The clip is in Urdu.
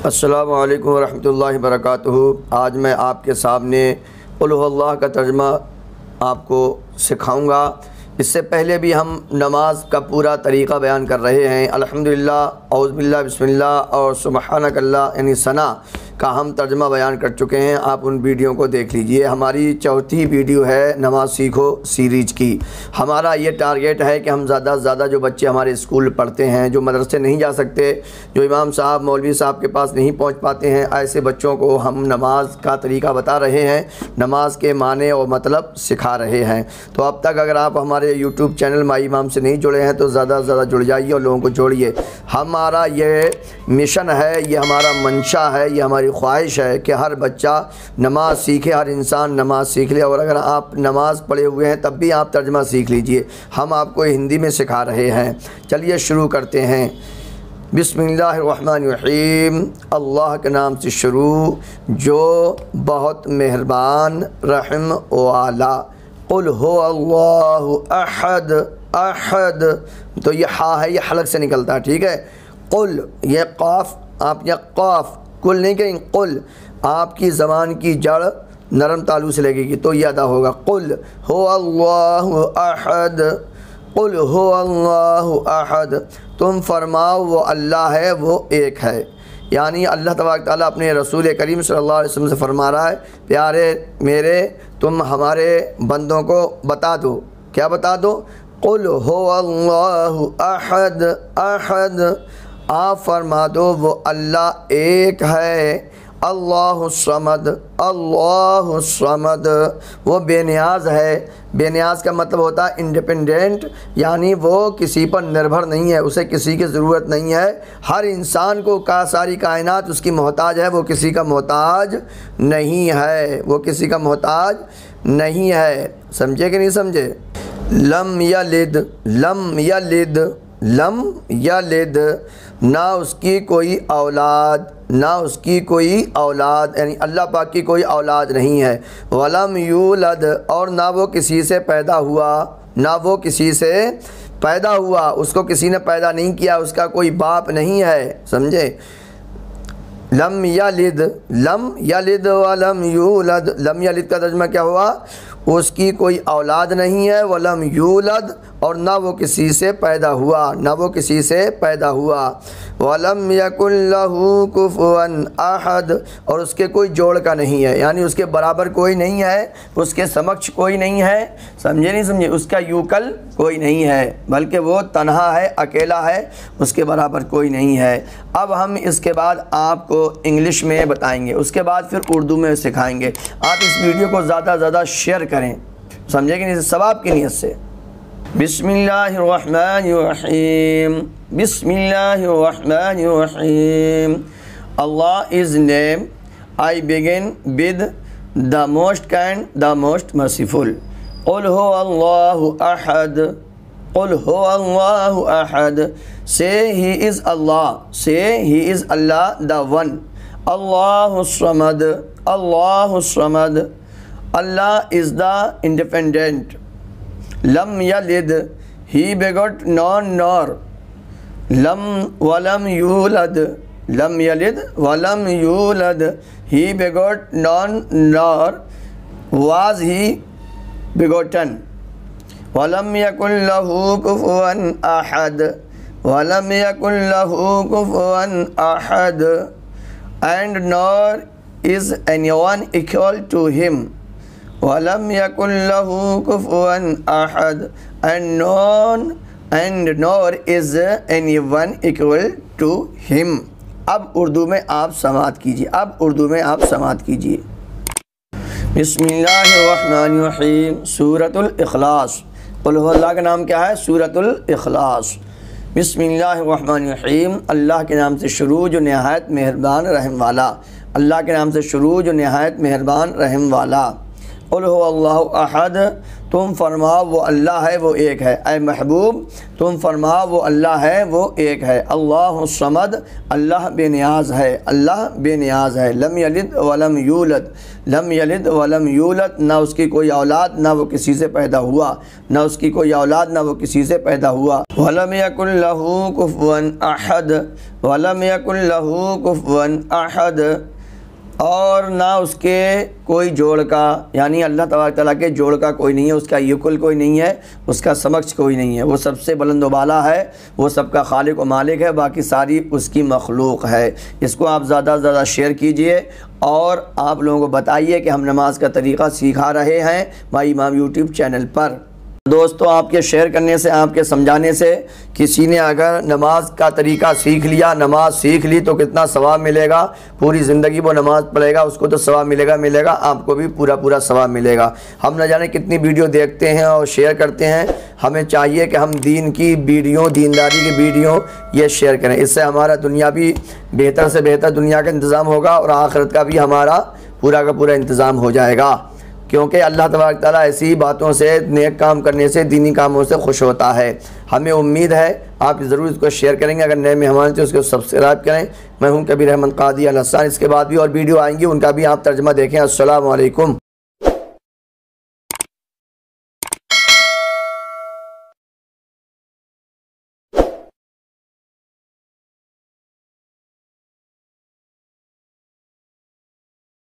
السلام علیکم ورحمۃ اللہ وبرکاتہ۔ آج میں آپ کے سامنے قل هو اللہ کا ترجمہ آپ کو سکھاؤں گا۔ اس سے پہلے بھی ہم نماز کا پورا طریقہ بیان کر رہے ہیں۔ الحمدللہ، اعوذ باللہ، بسم اللہ اور سبحانک اللہ یعنی ثنا کا ہم ترجمہ بیان کر چکے ہیں۔ آپ ان ویڈیو کو دیکھ لیجئے۔ ہماری چوتھی ویڈیو ہے نماز سیکھو سیریز کی۔ ہمارا یہ ٹارگیٹ ہے کہ ہم زیادہ سے زیادہ جو بچے ہمارے اسکول پڑھتے ہیں، جو مدرسے نہیں جا سکتے، جو امام صاحب مولوی صاحب کے پاس نہیں پہنچ پاتے ہیں، ایسے بچوں کو ہم نماز کا طریقہ بتا رہے ہیں، نماز کے معنی اور مطلب سکھا رہے ہیں۔ تو اب تک اگر آپ ہمارے یوٹیوب چینل مائی امام سے نہیں جڑے ہیں تو زیادہ سے زیادہ جڑ جائیے اور لوگوں کو جوڑیے۔ ہمارا یہ مشن ہے، یہ ہمارا منشا ہے، یہ ہماری خواہش ہے کہ ہر بچہ نماز سیکھے، ہر انسان نماز سیکھ لے۔ اور اگر آپ نماز پڑھے ہوئے ہیں تب بھی آپ ترجمہ سیکھ لیجئے، ہم آپ کو ہندی میں سکھا رہے ہیں۔ چلیے شروع کرتے ہیں۔ بسم اللہ الرحمن الرحیم، اللہ کے نام سے شروع جو بہت مہربان رحم والا۔ قل هو اللہ احد، احد تو یہ ہا ہے، یہ حلق سے نکلتا ہے، ٹھیک ہے۔ قل یہ قاف، آپ یہ قاف کل نہیں کہیں، قل آپ کی زبان کی جڑ نرم تالو سے لگے گی تو یہ ادا ہوگا۔ قل هو اللہ احد، قل هو اللہ احد، تم فرماؤ وہ اللہ ہے، وہ ایک ہے۔ یعنی اللہ تبارک تعالیٰ اپنے رسول کریم صلی اللہ علیہ وسلم سے فرما رہا ہے، پیارے میرے تم ہمارے بندوں کو بتا دو، کیا بتا دو؟ قل هو اللہ احد، احد آپ فرما دو وہ اللہ ایک ہے۔ اللہ الصمد، اللہ الصمد وہ بے نیاز ہے۔ بے نیاز کا مطلب ہوتا ہے انڈیپینڈنٹ، یعنی وہ کسی پر نربھر نہیں ہے، اسے کسی کی ضرورت نہیں ہے۔ ہر انسان کو ساری کائنات اس کی محتاج ہے، وہ کسی کا محتاج نہیں ہے، وہ کسی کا محتاج نہیں ہے۔ سمجھے کہ نہیں سمجھے؟ لم یلد، لم یلد، لم یلد نہ اس کی کوئی اولاد، نہ اس کی کوئی اولاد، یعنی اللہ پاک کی کوئی اولاد نہیں ہے۔ ولم یولد اور نہ وہ کسی سے پیدا ہوا، نہ وہ کسی سے پیدا ہوا، اس کو کسی نے پیدا نہیں کیا، اس کا کوئی باپ نہیں ہے، سمجھے؟ لم یلد، لم یلد ولم یولد، لم یلد کا ترجمہ کیا ہوا؟ اس کی کوئی اولاد نہیں ہے۔ ولم یولد اور نہ وہ کسی سے پیدا ہوا، نہ وہ کسی سے پیدا ہوا۔ ولم یکن لہ کفوا احد اور اس کے کوئی جوڑ کا نہیں ہے، یعنی اس کے برابر کوئی نہیں ہے، اس کے سمکش کوئی نہیں ہے، سمجھے نہیں سمجھے؟ اس کا یوکل کوئی نہیں ہے، بلکہ وہ تنہا ہے، اکیلا ہے، اس کے برابر کوئی نہیں ہے۔ اب ہم اس کے بعد آپ کو انگلش میں بتائیں گے، اس کے بعد پھر اردو میں سکھائیں گے۔ آپ اس ویڈیو کو زیادہ سے زیادہ شیئر کریں، سمجھے کہ نہیں؟ ثواب کی نیت سے۔ بسم اللہ الرحمن الرحیم، بسم اللہ الرحمن الرحیم۔ Allah is name, I begin with the most kind, the most merciful. قل هو اللہ احد، قل هو اللہ احد say he is Allah, say he is Allah the one. Allah al Samad, Allah al Samad Allah is the independent. لم یلد he begot none nor، لم ولم یولد، لم یلد ولم یولد he begot none nor was he begotten۔ ولم یکن لہ کفوا احد، ولم یکن لہ کفوا احد and nor is anyone equal to him۔ وَلَمْ يَكُنْ لَهُ كُفُوًا أَحَدٌ and nor is anyone equal to him۔ اب اردو میں آپ سماعت کیجیے، اب اردو میں آپ سماعت کیجیے۔ بسم اللہ الرحمن الرحیم، سورۃ الاخلاص۔ قل هو اللہ کا نام کیا ہے؟ سورۃ الاخلاص۔ بسم اللہ الرحمن الرحیم، اللہ کے نام سے شروع جو نہایت مہربان رحم والا، اللہ کے نام سے شروع جو نہایت مہربان رحم والا۔ قل هو اللہ احد، تم فرماؤ وہ اللہ ہے وہ ایک ہے، اے محبوب تم فرماؤ وہ اللہ ہے وہ ایک ہے، اللہ الصمد، اللہ بے نیاز ہے، اللہ بے نیاز ہے، لم یلد ولم یولد، لم یلد ولم یولد، نہ اس کی کوئی اولاد نہ وہ کسی سے پیدا ہوا، نہ اس کی کوئی اولاد نہ وہ کسی سے پیدا ہوا، ولم یکن لہ کفوا احد، ولم یکن لہ کفوا احد، اور نہ اس کے کوئی جوڑ کا، یعنی اللہ تبارک تعالیٰ کے جوڑ کا کوئی نہیں ہے، اس کا یکل کوئی نہیں ہے، اس کا سمکش کوئی نہیں ہے، وہ سب سے بلند و بالا ہے، وہ سب کا خالق و مالک ہے، باقی ساری اس کی مخلوق ہے۔ اس کو آپ زیادہ سے زیادہ شیئر کیجئے اور آپ لوگوں کو بتائیے کہ ہم نماز کا طریقہ سکھا رہے ہیں مائی امام یوٹیوب چینل پر۔ دوستو آپ کے شیئر کرنے سے، آپ کے سمجھانے سے کسی نے اگر نماز کا طریقہ سیکھ لیا، نماز سیکھ لی تو کتنا ثواب ملے گا، پوری زندگی وہ نماز پڑھے گا، اس کو تو ثواب ملے گا، آپ کو بھی پورا ثواب ملے گا۔ ہم نہ جانے کتنی ویڈیو دیکھتے ہیں اور شیئر کرتے ہیں، ہمیں چاہیے کہ ہم دین کی ویڈیو، دینداری کی ویڈیو یہ شیئر کریں، اس سے ہمارا دنیا بھی بہتر سے بہتر دنیا کا انتظام ہوگا اور آخرت کا بھی ہمارا پورا کا پورا انتظام ہو جائے گا، کیونکہ اللہ تبارک تعالیٰ ایسی باتوں سے، نیک کام کرنے سے، دینی کاموں سے خوش ہوتا ہے۔ ہمیں امید ہے آپ ضرور اس کو شیئر کریں گے، اگر نئے مہمان تھے اس کو سبسکرائب کریں۔ میں ہوں کبیر احمد قادری الحسان، اس کے بعد بھی اور ویڈیو آئیں گی، ان کا بھی آپ ترجمہ دیکھیں۔ السلام علیکم۔